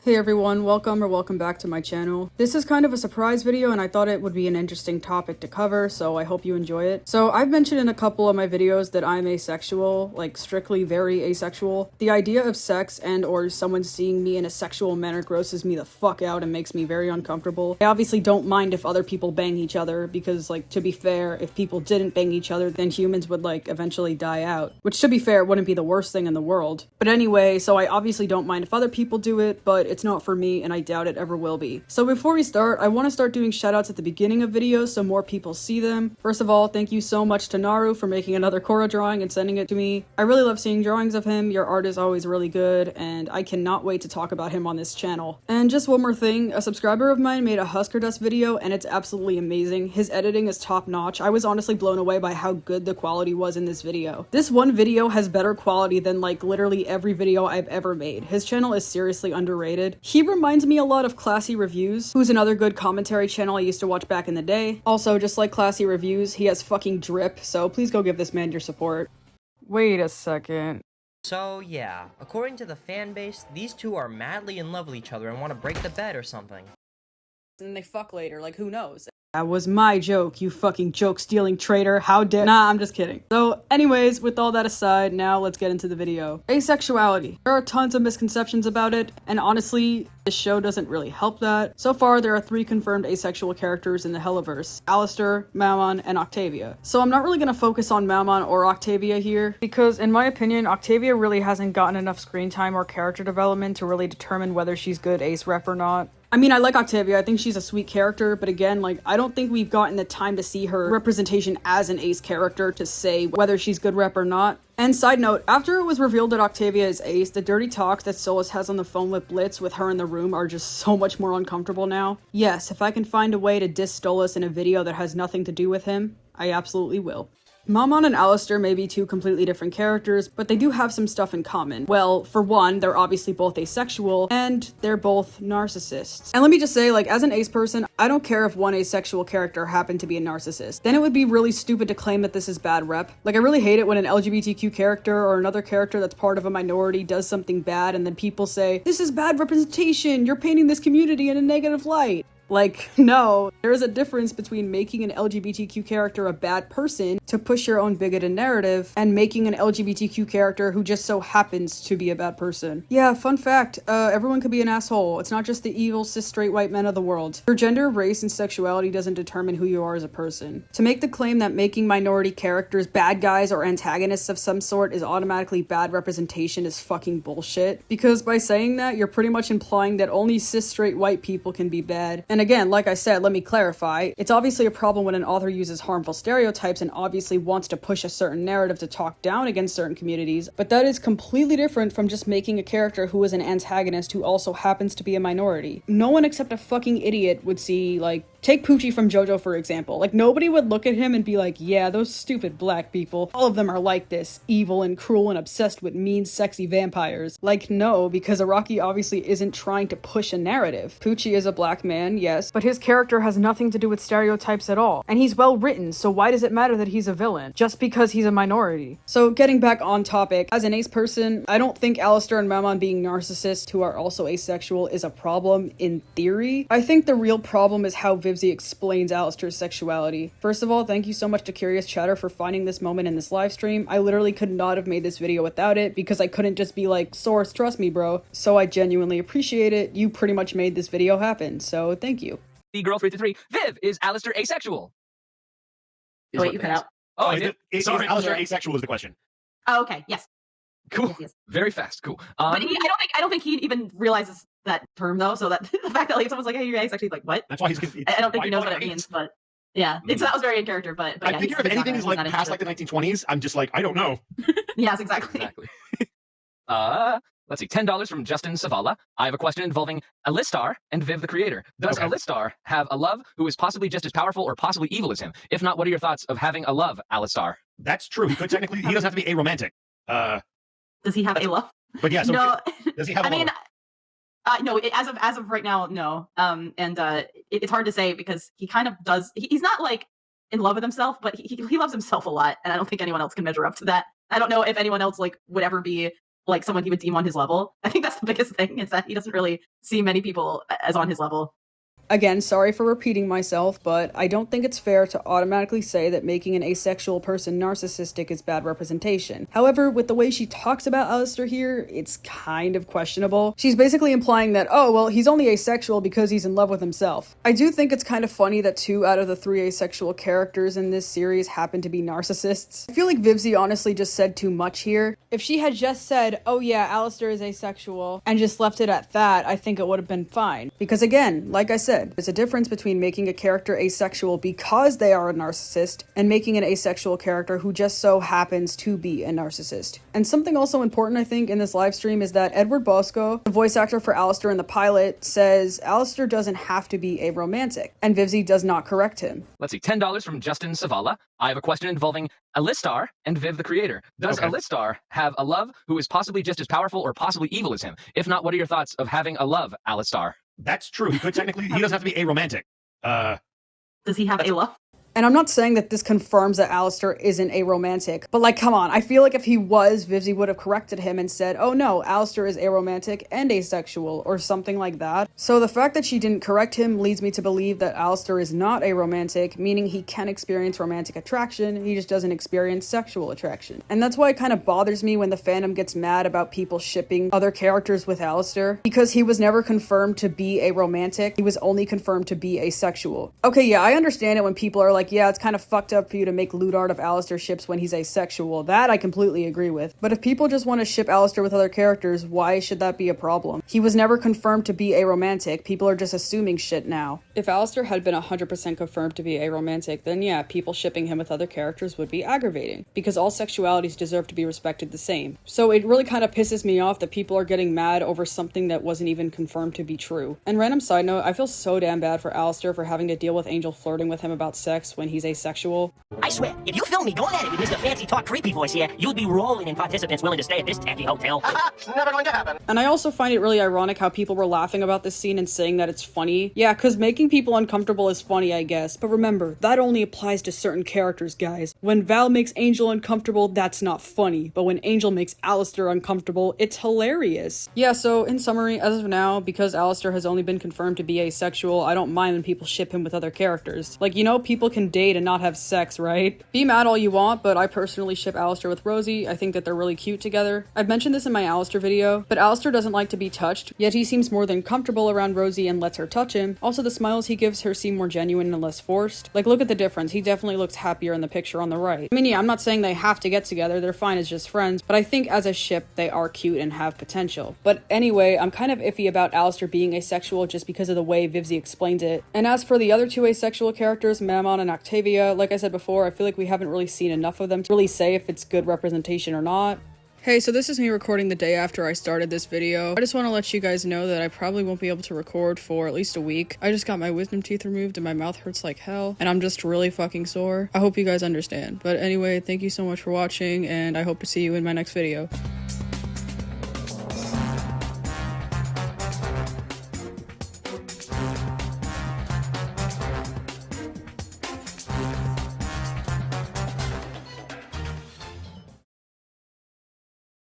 Hey everyone, welcome back to my channel. This is kind of a surprise video and I thought it would be an interesting topic to cover, so I hope you enjoy it. So I've mentioned in a couple of my videos that I'm asexual, like strictly very asexual. The idea of sex and or someone seeing me in a sexual manner grosses me the fuck out and makes me very uncomfortable. I obviously don't mind if other people bang each other because, like, to be fair, if people didn't bang each other then humans would like eventually die out. Which, to be fair, wouldn't be the worst thing in the world. But anyway, so I obviously don't mind if other people do it, but it's not for me and I doubt it ever will be. So before we start, I want to start doing shoutouts at the beginning of videos so more people see them. First of all, thank you so much to Naru for making another Korra drawing and sending it to me. I really love seeing drawings of him, your art is always really good, and I cannot wait to talk about him on this channel. And just one more thing, a subscriber of mine made a Husker Dust video and it's absolutely amazing. His editing is top notch. I was honestly blown away by how good the quality was in this video. This one video has better quality than like literally every video I've ever made. His channel is seriously underrated. He reminds me a lot of Classy Reviews, who's another good commentary channel I used to watch back in the day. Also, just like Classy Reviews, he has fucking drip, so please go give this man your support. Wait a second. So yeah, according to the fan base, these two are madly in love with each other and want to break the bed or something. And they fuck later, like who knows? That was my joke, you fucking joke-stealing traitor, how dare- Nah, I'm just kidding. So anyways, with all that aside, now let's get into the video. Asexuality. There are tons of misconceptions about it, and honestly, this show doesn't really help that. So far, there are 3 confirmed asexual characters in the Helluverse: Alastor, Mammon, and Octavia. So I'm not really gonna focus on Mammon or Octavia here, because in my opinion, Octavia really hasn't gotten enough screen time or character development to really determine whether she's good ace rep or not. I mean, I like Octavia, I think she's a sweet character, but again, like, I don't think we've gotten the time to see her representation as an ace character to say whether she's good rep or not. And side note, after it was revealed that Octavia is ace, the dirty talks that Solus has on the phone with Blitz with her in the room are just so much more uncomfortable now. Yes, if I can find a way to diss Solus in a video that has nothing to do with him, I absolutely will. Mammon and Alastor may be 2 completely different characters, but they do have some stuff in common. Well, for one, they're obviously both asexual, and they're both narcissists. And let me just say, like, as an ace person, I don't care if one asexual character happened to be a narcissist. Then it would be really stupid to claim that this is bad rep. Like, I really hate it when an LGBTQ character or another character that's part of a minority does something bad and then people say, "This is bad representation, you're painting this community in a negative light." Like, no, there is a difference between making an LGBTQ character a bad person to push your own bigoted narrative and making an LGBTQ character who just so happens to be a bad person. Yeah, fun fact, everyone could be an asshole. It's not just the evil cis straight white men of the world. Your gender, race, and sexuality doesn't determine who you are as a person. To make the claim that making minority characters bad guys or antagonists of some sort is automatically bad representation is fucking bullshit. Because by saying that, you're pretty much implying that only cis straight white people can be bad. And again, like I said, let me clarify, it's obviously a problem when an author uses harmful stereotypes and obviously wants to push a certain narrative to talk down against certain communities, but that is completely different from just making a character who is an antagonist who also happens to be a minority. No one except a fucking idiot would see, like, take Poochie from JoJo for example. Like, nobody would look at him and be like, yeah, those stupid black people, all of them are like this, evil and cruel and obsessed with mean, sexy vampires. Like, no, because Araki obviously isn't trying to push a narrative. Poochie is a black man, yes, but his character has nothing to do with stereotypes at all. And he's well written, so why does it matter that he's a villain? Just because he's a minority. So getting back on topic, as an ace person, I don't think Alastor and Mammon being narcissists who are also asexual is a problem in theory. I think the real problem is how Vivzy explains Alastor's sexuality. First of all, thank you so much to Curious Chatter for finding this moment in this live stream. I literally could not have made this video without it because I couldn't just be like, "Source, trust me, bro." So I genuinely appreciate it. You pretty much made this video happen, so thank you. The girl 333, Viv, is Alastor asexual? Wait, you cut out. Oh, I did? Sorry. Is Alastor asexual is the question. Oh, okay. Yes. Cool. Yes. Very fast. Cool. But I don't think he even realizes that term though. So that the fact that like someone's like, "Hey, you're asexual," like what? That's why he's confused. I don't think he knows what it means. But yeah, that was very in character. But I yeah, figure if anything is like past like the 1920s, I'm just like, I don't know. Yes, exactly. Exactly. Let's see. $10 from Justin Savala. I have a question involving Alistar and Viv the creator. Does Alistar have a love who is possibly just as powerful or possibly evil as him? If not, what are your thoughts of having a love Alistar? That's true. He could technically, he doesn't have to be aromantic. Does he have a love? But yeah, so no. Does he have a I mean, love? no. As of right now, no. It's hard to say because he kind of does. He's not like in love with himself, but he loves himself a lot, and I don't think anyone else can measure up to that. I don't know if anyone else like would ever be like someone he would deem on his level. I think that's the biggest thing, is that he doesn't really see many people as on his level. Again, sorry for repeating myself, but I don't think it's fair to automatically say that making an asexual person narcissistic is bad representation. However, with the way she talks about Alastor here, it's kind of questionable. She's basically implying that, oh, well, he's only asexual because he's in love with himself. I do think it's kind of funny that 2 out of the 3 asexual characters in this series happen to be narcissists. I feel like Vivzie honestly just said too much here. If she had just said, oh yeah, Alastor is asexual, and just left it at that, I think it would have been fine. Because again, like I said, there's a difference between making a character asexual because they are a narcissist and making an asexual character who just so happens to be a narcissist. And something also important, I think, in this live stream is that Edward Bosco, the voice actor for Alastor in the pilot, says Alastor doesn't have to be aromantic, and Vivzie does not correct him. Let's see, $10 from Justin Savala. I have a question involving Alistar and Viv the creator. Does Alistar have a love who is possibly just as powerful or possibly evil as him? If not, what are your thoughts of having a love Alistar? That's true. He could technically, he doesn't have to be aromantic. Does he have a love? And I'm not saying that this confirms that Alastor isn't aromantic, but like, come on, I feel like if he was, Vivzie would have corrected him and said, oh no, Alastor is aromantic and asexual, or something like that. So the fact that she didn't correct him leads me to believe that Alastor is not aromantic, meaning he can experience romantic attraction, he just doesn't experience sexual attraction. And that's why it kind of bothers me when the fandom gets mad about people shipping other characters with Alastor, because he was never confirmed to be aromantic, he was only confirmed to be asexual. Okay, yeah, I understand it when people are like, yeah, it's kind of fucked up for you to make lewd art of Alastor ships when he's asexual. That I completely agree with. But if people just want to ship Alastor with other characters, why should that be a problem? He was never confirmed to be aromantic. People are just assuming shit now. If Alastor had been 100% confirmed to be aromantic, then yeah, people shipping him with other characters would be aggravating, because all sexualities deserve to be respected the same. So it really kind of pisses me off that people are getting mad over something that wasn't even confirmed to be true. And random side note, I feel so damn bad for Alastor for having to deal with Angel flirting with him about sex when he's asexual. I swear, if you film me going at it with Mr. Fancy Talk Creepy Voice here, you'd be rolling in participants willing to stay at this tacky hotel. Never going to happen. And I also find it really ironic how people were laughing about this scene and saying that it's funny. Yeah, because making people uncomfortable is funny, I guess. But remember, that only applies to certain characters, guys. When Val makes Angel uncomfortable, that's not funny. But when Angel makes Alastor uncomfortable, it's hilarious. Yeah, so in summary, as of now, because Alastor has only been confirmed to be asexual, I don't mind when people ship him with other characters. Like, you know, people can date and not have sex, right? Be mad all you want, but I personally ship Alastor with Rosie. I think that they're really cute together. I've mentioned this in my Alastor video, but Alastor doesn't like to be touched, yet he seems more than comfortable around Rosie and lets her touch him. Also, the smiles he gives her seem more genuine and less forced. Like, look at the difference. He definitely looks happier in the picture on the right. I mean, yeah, I'm not saying they have to get together. They're fine as just friends, but I think as a ship, they are cute and have potential. But anyway, I'm kind of iffy about Alastor being asexual just because of the way Vivzie explains it. And as for the other 2 asexual characters, Mammon and Octavia, like I said before, I feel like we haven't really seen enough of them to really say if it's good representation or not. Hey, so this is me recording the day after I started this video. I just want to let you guys know that I probably won't be able to record for at least a week. I just got my wisdom teeth removed and my mouth hurts like hell, and I'm just really fucking sore. I hope you guys understand. But anyway, thank you so much for watching, and I hope to see you in my next video.